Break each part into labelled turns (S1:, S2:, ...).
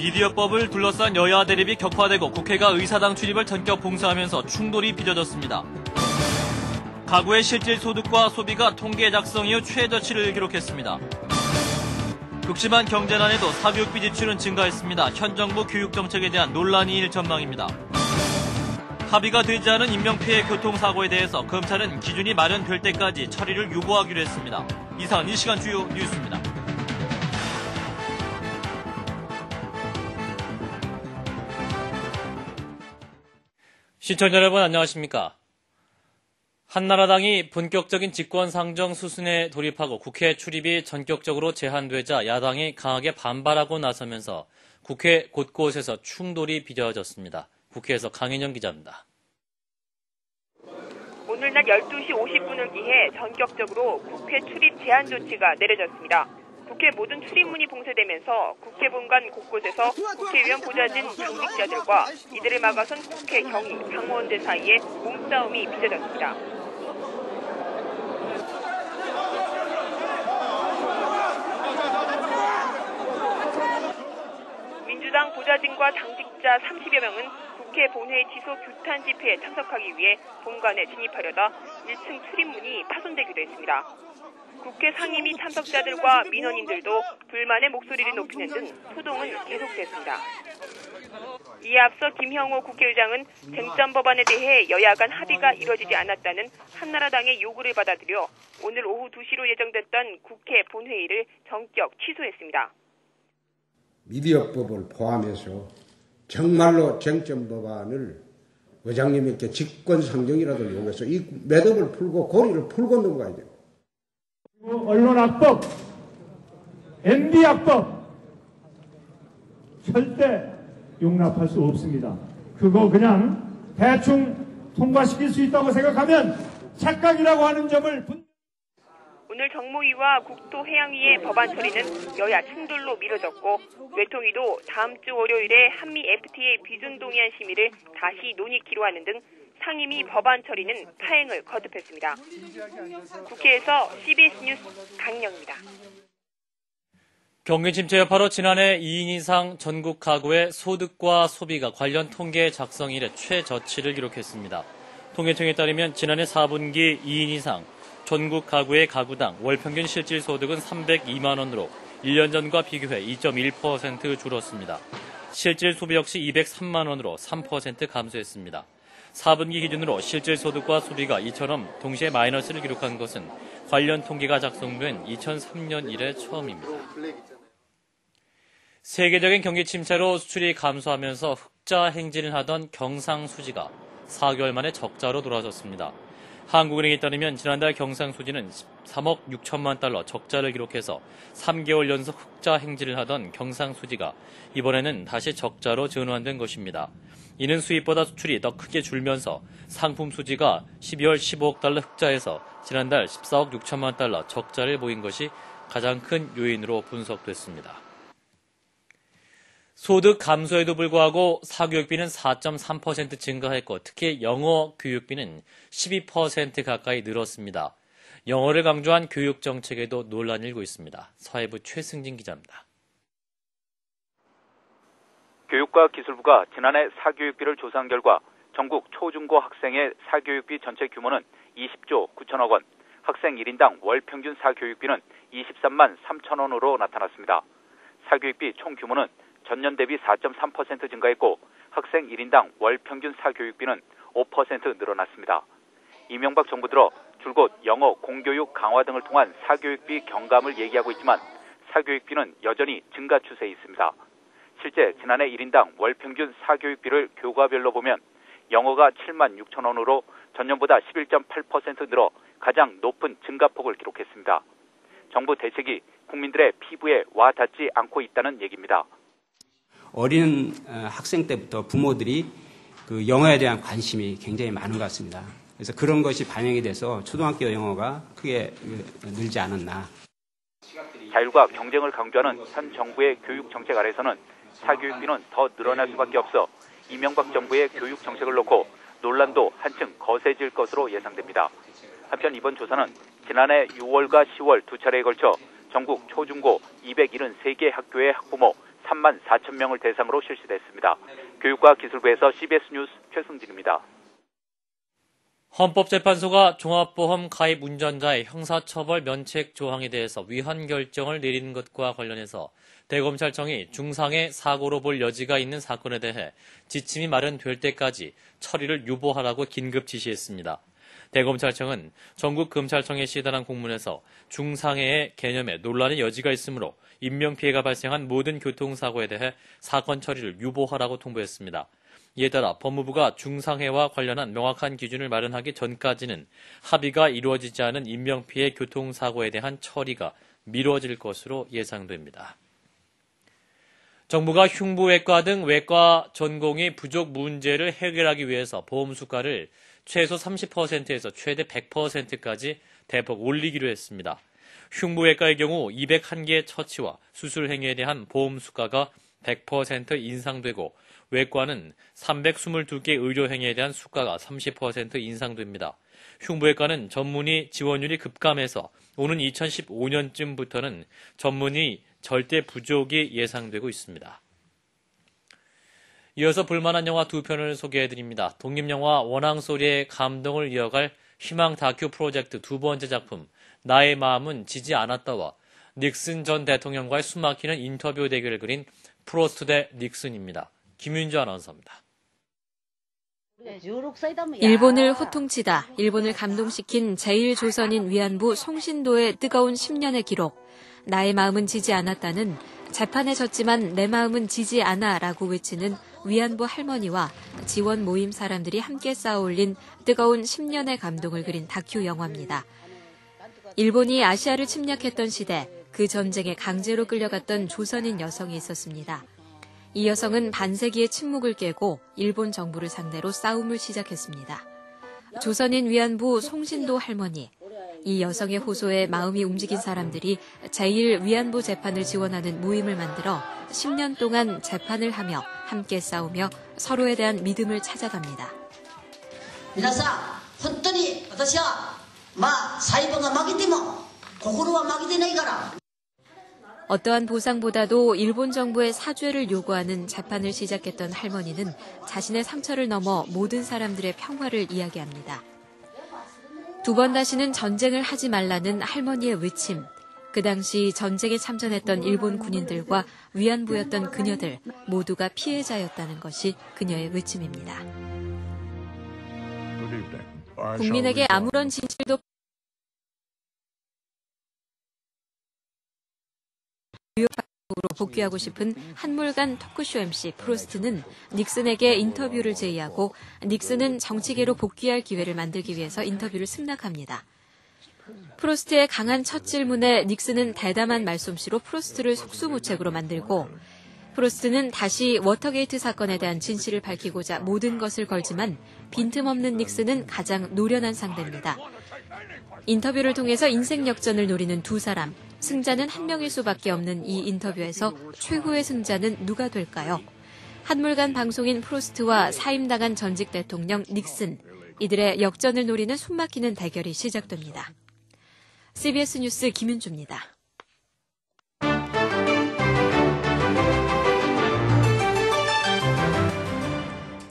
S1: 미디어법을 둘러싼 여야 대립이 격화되고 국회가 의사당 출입을 전격 봉쇄하면서 충돌이 빚어졌습니다. 가구의 실질 소득과 소비가 통계 작성 이후 최저치를 기록했습니다. 극심한 경제난에도 사교육비 지출은 증가했습니다. 현 정부 교육정책에 대한 논란이 일 전망입니다. 합의가 되지 않은 인명피해 교통사고에 대해서 검찰은 기준이 마련될 때까지 처리를 유보하기로 했습니다. 이상은 이 시간 주요 뉴스입니다. 시청자 여러분 안녕하십니까? 한나라당이 본격적인 직권 상정 수순에 돌입하고 국회 출입이 전격적으로 제한되자 야당이 강하게 반발하고 나서면서 국회 곳곳에서 충돌이 빚어졌습니다. 국회에서 강인영 기자입니다.
S2: 오늘 낮 12시 50분을 기해 전격적으로 국회 출입 제한 조치가 내려졌습니다. 국회 모든 출입문이 봉쇄되면서 국회 본관 곳곳에서 국회의원 보좌진 당직자들과 이들을 막아선 국회 경위, 당원들 사이에 몸싸움이 빚어졌습니다. 민주당 보좌진과 당직자 30여 명은 국회 본회의 취소 규탄 집회에 참석하기 위해 본관에 진입하려다 1층 출입문이 파손되기도 했습니다. 국회 상임위 참석자들과 민원인들도 불만의 목소리를 높이는 등 소동은 계속됐습니다. 이에 앞서 김형호 국회의장은 쟁점 법안에 대해 여야 간 합의가 이뤄지지 않았다는 한나라당의 요구를 받아들여 오늘 오후 2시로 예정됐던 국회 본회의를 전격 취소했습니다.
S3: 미디어법을 포함해서 정말로 쟁점 법안을 의장님께 직권상정이라도 이용해서 이 매듭을 풀고 고리를 풀고 넘어가야 돼요.
S4: 언론악법, MB악법 절대 용납할 수 없습니다. 그거 그냥 대충 통과시킬 수 있다고 생각하면 착각이라고 하는 점을
S2: 오늘 정무위와 국토해양위의 법안 처리는 여야 충돌로 미뤄졌고 외통위도 다음 주 월요일에 한미 FTA 비준 동의안 심의를 다시 논의키로 하는 등 상임위 법안 처리는 파행을 거듭했습니다. 국회에서 CBS 뉴스 강인영입니다.
S1: 경기 침체 여파로 지난해 2인 이상 전국 가구의 소득과 소비가 관련 통계 작성 이래 최저치를 기록했습니다. 통계청에 따르면 지난해 4분기 2인 이상 전국 가구의 가구당 월 평균 실질 소득은 302만 원으로 1년 전과 비교해 2.1% 줄었습니다. 실질 소비 역시 203만 원으로 3% 감소했습니다. 4분기 기준으로 실질 소득과 소비가 이처럼 동시에 마이너스를 기록한 것은 관련 통계가 작성된 2003년 이래 처음입니다. 세계적인 경기 침체로 수출이 감소하면서 흑자 행진을 하던 경상수지가 4개월 만에 적자로 돌아섰습니다. 한국은행에 따르면 지난달 경상수지는 3억 6천만 달러 적자를 기록해서 3개월 연속 흑자 행진을 하던 경상수지가 이번에는 다시 적자로 전환된 것입니다. 이는 수입보다 수출이 더 크게 줄면서 상품 수지가 12월 15억 달러 흑자에서 지난달 14억 6천만 달러 적자를 보인 것이 가장 큰 요인으로 분석됐습니다. 소득 감소에도 불구하고 사교육비는 4.3% 증가했고 특히 영어 교육비는 12% 가까이 늘었습니다. 영어를 강조한 교육 정책에도 논란이 일고 있습니다. 사회부 최승진 기자입니다.
S5: 교육과 기술부가 지난해 사교육비를 조사한 결과 전국 초중고 학생의 사교육비 전체 규모는 20조 9천억 원, 학생 1인당 월 평균 사교육비는 23만 3천 원으로 나타났습니다. 사교육비 총 규모는 전년 대비 4.3% 증가했고 학생 1인당 월 평균 사교육비는 5% 늘어났습니다. 이명박 정부 들어 줄곧 영어 공교육 강화 등을 통한 사교육비 경감을 얘기하고 있지만 사교육비는 여전히 증가 추세에 있습니다. 실제 지난해 1인당 월 평균 사교육비를 교과별로 보면 영어가 7만 6천 원으로 전년보다 11.8% 늘어 가장 높은 증가폭을 기록했습니다. 정부 대책이 국민들의 피부에 와 닿지 않고 있다는 얘기입니다.
S6: 어린 학생 때부터 부모들이 그 영어에 대한 관심이 굉장히 많은 것 같습니다. 그래서 그런 것이 반영이 돼서 초등학교 영어가 크게 늘지 않았나.
S5: 자율과 경쟁을 강조하는 현 정부의 교육 정책 아래서는 사교육비는 더 늘어날 수밖에 없어 이명박 정부의 교육 정책을 놓고 논란도 한층 거세질 것으로 예상됩니다. 한편 이번 조사는 지난해 6월과 10월 두 차례에 걸쳐 전국 초중고 273개 학교의 학부모 3만 4천 명을 대상으로 실시됐습니다. 교육과 기술부에서 CBS 뉴스 최승진입니다.
S1: 헌법재판소가 종합보험 가입 운전자의 형사처벌 면책 조항에 대해서 위헌 결정을 내리는 것과 관련해서 대검찰청이 중상해 사고로 볼 여지가 있는 사건에 대해 지침이 마련될 때까지 처리를 유보하라고 긴급 지시했습니다. 대검찰청은 전국검찰청에 시달한 공문에서 중상해의 개념에 논란의 여지가 있으므로 인명피해가 발생한 모든 교통사고에 대해 사건 처리를 유보하라고 통보했습니다. 이에 따라 법무부가 중상해와 관련한 명확한 기준을 마련하기 전까지는 합의가 이루어지지 않은 인명피해 교통사고에 대한 처리가 미뤄질 것으로 예상됩니다. 정부가 흉부외과 등 외과 전공의 부족 문제를 해결하기 위해서 보험 수가를 최소 30%에서 최대 100%까지 대폭 올리기로 했습니다. 흉부외과의 경우 201개 처치와 수술 행위에 대한 보험 수가가 100% 인상되고 외과는 322개 의료 행위에 대한 수가가 30% 인상됩니다. 흉부외과는 전문의 지원율이 급감해서 오는 2015년쯤부터는 전문의 절대 부족이 예상되고 있습니다. 이어서 볼만한 영화 두 편을 소개해드립니다. 독립영화 원앙소리의 감동을 이어갈 희망 다큐 프로젝트 두 번째 작품 나의 마음은 지지 않았다와 닉슨 전 대통령과의 숨막히는 인터뷰 대결을 그린 프로스트 대 닉슨입니다. 김윤주 아나운서입니다.
S7: 일본을 호통치다 일본을 감동시킨 제1조선인 위안부 송신도의 뜨거운 10년의 기록. 나의 마음은 지지 않았다는 재판에 졌지만 내 마음은 지지 않아라고 외치는 위안부 할머니와 지원 모임 사람들이 함께 쌓아올린 뜨거운 10년의 감동을 그린 다큐 영화입니다. 일본이 아시아를 침략했던 시대, 그 전쟁에 강제로 끌려갔던 조선인 여성이 있었습니다. 이 여성은 반세기의 침묵을 깨고 일본 정부를 상대로 싸움을 시작했습니다. 조선인 위안부 송신도 할머니, 이 여성의 호소에 마음이 움직인 사람들이 제1위안부 재판을 지원하는 모임을 만들어 10년 동안 재판을 하며 함께 싸우며 서로에 대한 믿음을 찾아갑니다.
S8: 皆さん、本当に私は裁判が負けても心は負けてないから。
S7: 어떠한 보상보다도 일본 정부의 사죄를 요구하는 재판을 시작했던 할머니는 자신의 상처를 넘어 모든 사람들의 평화를 이야기합니다. 두 번 다시는 전쟁을 하지 말라는 할머니의 외침. 그 당시 전쟁에 참전했던 일본 군인들과 위안부였던 그녀들 모두가 피해자였다는 것이 그녀의 외침입니다. 국민에게 아무런 진실도 뉴욕으로 복귀하고 싶은 한물간 토크쇼 MC 프로스트는 닉슨에게 인터뷰를 제의하고 닉슨은 정치계로 복귀할 기회를 만들기 위해서 인터뷰를 승낙합니다. 프로스트의 강한 첫 질문에 닉슨은 대담한 말솜씨로 프로스트를 속수무책으로 만들고 프로스트는 다시 워터게이트 사건에 대한 진실을 밝히고자 모든 것을 걸지만 빈틈없는 닉슨은 가장 노련한 상대입니다. 인터뷰를 통해서 인생 역전을 노리는 두 사람, 승자는 한 명일 수밖에 없는 이 인터뷰에서 최후의 승자는 누가 될까요? 한물간 방송인 프로스트와 사임당한 전직 대통령 닉슨, 이들의 역전을 노리는 숨막히는 대결이 시작됩니다. CBS 뉴스 김윤주입니다.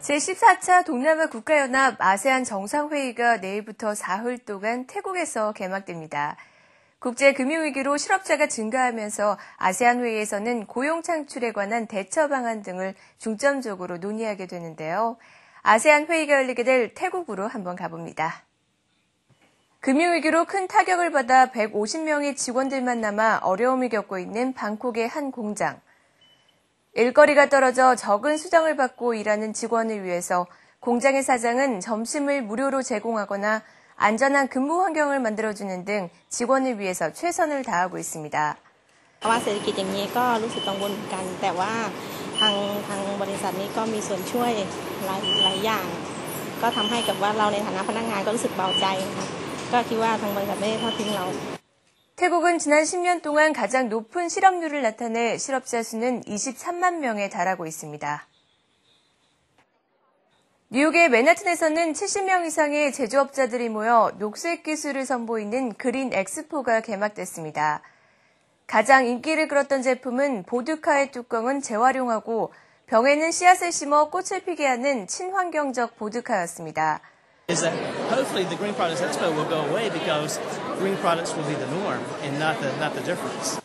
S9: 제14차 동남아 국가연합 아세안 정상회의가 내일부터 사흘 동안 태국에서 개막됩니다. 국제금융위기로 실업자가 증가하면서 아세안 회의에서는 고용 창출에 관한 대처 방안 등을 중점적으로 논의하게 되는데요. 아세안 회의가 열리게 될 태국으로 한번 가봅니다. 금융위기로 큰 타격을 받아 150명의 직원들만 남아 어려움을 겪고 있는 방콕의 한 공장. 일거리가 떨어져 적은 수당을 받고 일하는 직원을 위해서 공장의 사장은 점심을 무료로 제공하거나 안전한 근무 환경을 만들어주는 등 직원을 위해서 최선을 다하고 있습니다.
S10: เศรษฐกิจอย่างนี้ก็รู้สึกกังวลเหมือนกันแต่ว่าทางบริษัทนี้ก็มีส่วนช่วยหลายอย่างก็ทำให้กับว่าเราในฐานะพนักงานก็รู้สึกเบาใจนะคะก็คิดว่าทางบริษัทไม่ได้ทอดทิ้งเรา
S9: 태국은 지난 10년 동안 가장 높은 실업률을 나타내 실업자 수는 23만 명에 달하고 있습니다. 뉴욕의 맨하튼에서는 70명 이상의 제조업자들이 모여 녹색 기술을 선보이는 그린 엑스포가 개막됐습니다. 가장 인기를 끌었던 제품은 보드카의 뚜껑은 재활용하고 병에는 씨앗을 심어 꽃을 피게 하는 친환경적 보드카였습니다.
S11: Is that hopefully the Green Products Expo will go away because green products will be the norm and not the difference.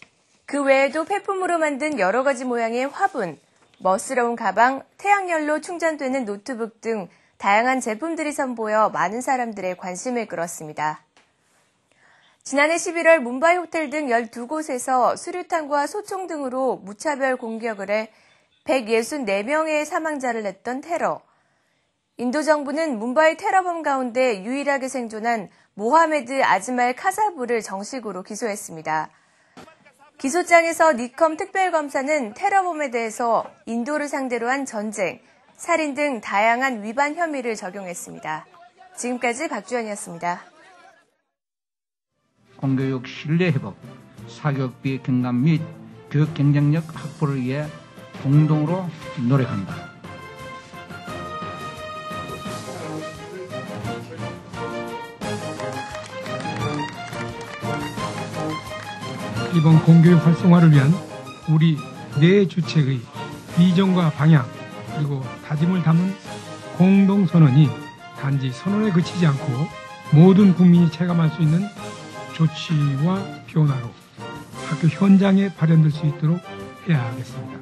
S9: 그 외에도 폐품으로 만든 여러 가지 모양의 화분, 멋스러운 가방, 태양열로 충전되는 노트북 등 다양한 제품들이 선보여 많은 사람들의 관심을 끌었습니다. 지난해 11월 뭄바이 호텔 등 12곳에서 수류탄과 소총 등으로 무차별 공격을 해 164명의 사망자를 냈던 테러. 인도 정부는 뭄바이 테러범 가운데 유일하게 생존한 모하메드 아즈말 카사부를 정식으로 기소했습니다. 기소장에서 니컴 특별검사는 테러범에 대해서 인도를 상대로 한 전쟁, 살인 등 다양한 위반 혐의를 적용했습니다. 지금까지 박주연이었습니다.
S12: 공교육 신뢰 회복, 사교육비 경감 및 교육 경쟁력 확보를 위해 공동으로 노력한다.
S13: 이번 공교육 활성화를 위한 우리 내 주체의 비전과 방향 그리고 다짐을 담은 공동선언이 단지 선언에 그치지 않고 모든 국민이 체감할 수 있는 조치와 변화로 학교 현장에 발현될 수 있도록 해야 하겠습니다.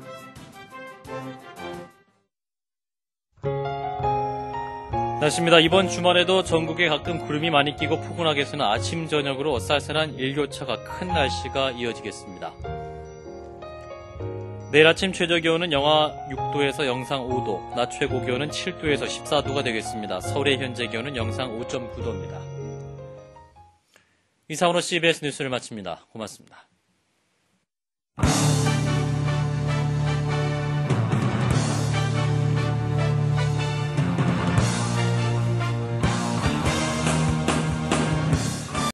S1: 날씨입니다. 이번 주말에도 전국에 가끔 구름이 많이 끼고 포근하겠으나 아침 저녁으로 쌀쌀한 일교차가 큰 날씨가 이어지겠습니다. 내일 아침 최저 기온은 영하 6도에서 영상 5도, 낮 최고 기온은 7도에서 14도가 되겠습니다. 서울의 현재 기온은 영상 5.9도입니다. 이상으로 CBS 뉴스를 마칩니다. 고맙습니다.